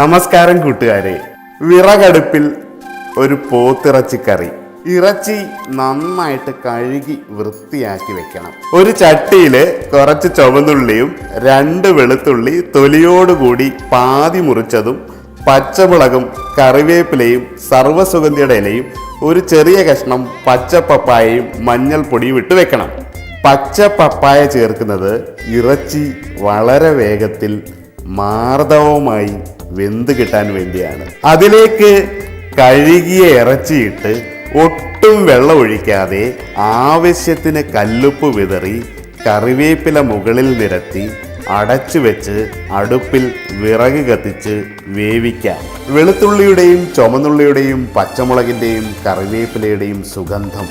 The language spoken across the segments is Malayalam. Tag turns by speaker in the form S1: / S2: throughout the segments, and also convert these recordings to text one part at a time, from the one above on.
S1: നമസ്കാരം കൂട്ടുകാരെ. വിറകടുപ്പിൽ ഒരു പോത്തിറച്ചി കറി. ഇറച്ചി നന്നായിട്ട് കഴുകി വൃത്തിയാക്കി വെക്കണം. ഒരു ചട്ടിയിൽ കുറച്ച് ചുവന്നുള്ളിയും 2 വെളുത്തുള്ളി തൊലിയോടുകൂടി പാതി മുറിച്ചതും പച്ചമുളകും കറിവേപ്പിലയും സർവ്വസുഗന്ധിയുടെ ഇലയും ഒരു ചെറിയ കഷ്ണം പച്ച പപ്പായയും മഞ്ഞൾപ്പൊടിയും ഇട്ട് വെക്കണം. പച്ച പപ്പായ ചേർക്കുന്നത് ഇറച്ചി വളരെ വേഗത്തിൽ മാർദ്ദവമായി വെന്ത് കിട്ടാൻ വേണ്ടിയാണ്. അതിലേക്ക് കഴുകിയ ഇറച്ചിയിട്ട് ഒട്ടും വെള്ളം ഒഴിക്കാതെ ആവശ്യത്തിന് കല്ലുപ്പ് വിതറി കറിവേപ്പില മുകളിൽ നിരത്തി അടച്ചു വെച്ച് അടുപ്പിൽ വിറക് കത്തിച്ച് വേവിക്കാം. വെളുത്തുള്ളിയുടെയും ചുമന്നുള്ളിയുടെയും പച്ചമുളകിൻ്റെയും കറിവേപ്പിലയുടെയും സുഗന്ധം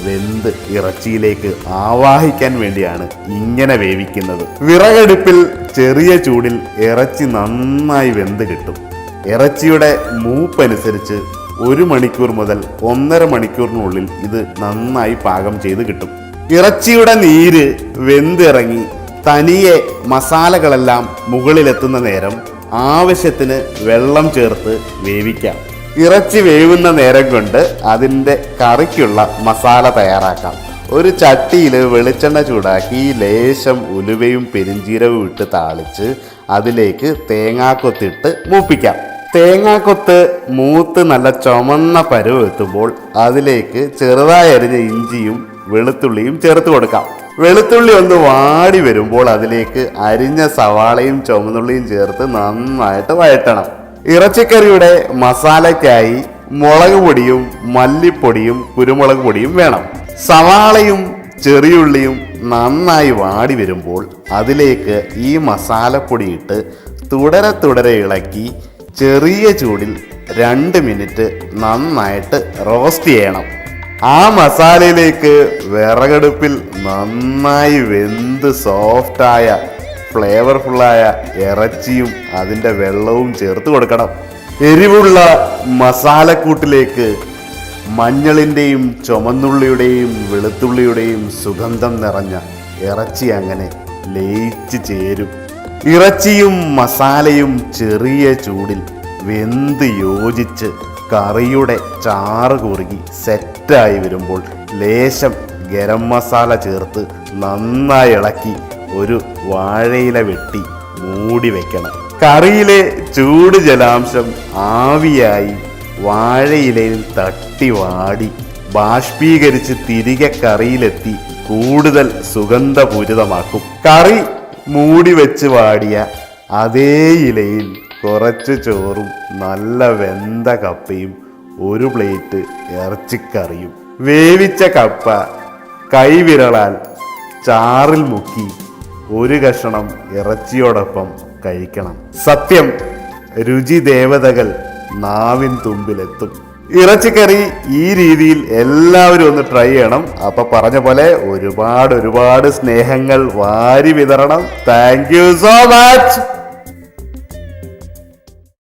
S1: വെന്ത് ഇറച്ചിയിലേക്ക് ആവാഹിക്കാൻ വേണ്ടിയാണ് ഇങ്ങനെ വേവിക്കുന്നത്. വിറകടുപ്പിൽ ചെറിയ ചൂടിൽ ഇറച്ചി നന്നായി വെന്ത് കിട്ടും. ഇറച്ചിയുടെ മൂപ്പനുസരിച്ച് 1 മണിക്കൂർ മുതൽ 1.5 മണിക്കൂറിനുള്ളിൽ ഇത് നന്നായി പാകം ചെയ്ത് കിട്ടും. ഇറച്ചിയുടെ നീര് വെന്തിറങ്ങി തനിയെ മസാലകളെല്ലാം മുകളിലെത്തുന്ന നേരം ആവശ്യത്തിന് വെള്ളം ചേർത്ത് വേവിക്കാം. ഇറച്ചി വേവുന്ന നേരം കൊണ്ട് അതിൻ്റെ കറിക്കുള്ള മസാല തയ്യാറാക്കാം. ഒരു ചട്ടിയിൽ വെളിച്ചെണ്ണ ചൂടാക്കി ലേശം ഉലുവയും പെരിഞ്ചീരവും ഇട്ട് താളിച്ച് അതിലേക്ക് തേങ്ങാക്കൊത്തിട്ട് മൂപ്പിക്കാം. തേങ്ങാക്കൊത്ത് മൂത്ത് നല്ല ചുമന്ന പരുവ് എത്തുമ്പോൾ അതിലേക്ക് ചെറുതായി അരിഞ്ഞ ഇഞ്ചിയും വെളുത്തുള്ളിയും ചേർത്ത് കൊടുക്കാം. വെളുത്തുള്ളി ഒന്ന് വാടി വരുമ്പോൾ അതിലേക്ക് അരിഞ്ഞ സവാളയും ചുവന്നുള്ളിയും ചേർത്ത് നന്നായിട്ട് വഴറ്റണം. ഇറച്ചിക്കറിയുടെ മസാലയ്ക്കായി മുളക് പൊടിയും മല്ലിപ്പൊടിയും കുരുമുളക് പൊടിയും വേണം. സവാളയും ചെറിയുള്ളിയും നന്നായി വാടി വരുമ്പോൾ അതിലേക്ക് ഈ മസാലപ്പൊടി ഇട്ട് തുടരെ ഇളക്കി ചെറിയ ചൂടിൽ 2 മിനിറ്റ് നന്നായിട്ട് റോസ്റ്റ് ചെയ്യണം. ആ മസാലയിലേക്ക് വിറകടുപ്പിൽ നന്നായി വെന്ത് സോഫ്റ്റായ ഫ്ലേവർഫുള്ളായ ഇറച്ചിയും അതിൻ്റെ വെള്ളവും ചേർത്ത് കൊടുക്കണം. എരിവുള്ള മസാലക്കൂട്ടിലേക്ക് മഞ്ഞളിൻ്റെയും ചുമന്നുള്ളിയുടെയും വെളുത്തുള്ളിയുടെയും സുഗന്ധം നിറഞ്ഞ ഇറച്ചി അങ്ങനെ ലയിച്ച് ചേരും. ഇറച്ചിയും മസാലയും ചെറിയ ചൂടിൽ വെന്ത് യോജിച്ച് കറിയുടെ ചാറ് കുറുകി സെറ്റായി വരുമ്പോൾ ലേശം ഗരം മസാല ചേർത്ത് നന്നായി ഇളക്കി ഒരു വാഴയില വെട്ടി മൂടി വെക്കണം. കറിയിലെ ചൂട് ജലാംശം ആവിയായി വാഴയിലയിൽ തട്ടി വാടി ബാഷ്പീകരിച്ച് തിരികെ കറിയിലെത്തി കൂടുതൽ സുഗന്ധപൂരിതമാക്കും. കറി മൂടി വെച്ച് വാടിയ അതേ ഇലയിൽ കുറച്ച് ചോറും നല്ല വെന്ത കപ്പയും 1 പ്ലേറ്റ് ഇറച്ചിക്കറിയും. വേവിച്ച കപ്പ കൈവിരളാൽ ചാറിൽ മുക്കി 1 കഷണം ഇറച്ചിയോടൊപ്പം കഴിക്കണം. സത്യം, രുചി ദേവതകൾ നാവിൻ തുമ്പിലെത്തും. ഇറച്ചിക്കറി ഈ രീതിയിൽ എല്ലാവരും ഒന്ന് ട്രൈ ചെയ്യണം. അപ്പൊ പറഞ്ഞ പോലെ ഒരുപാട് സ്നേഹങ്ങൾ വാരി വിതരണം. Thank you so much.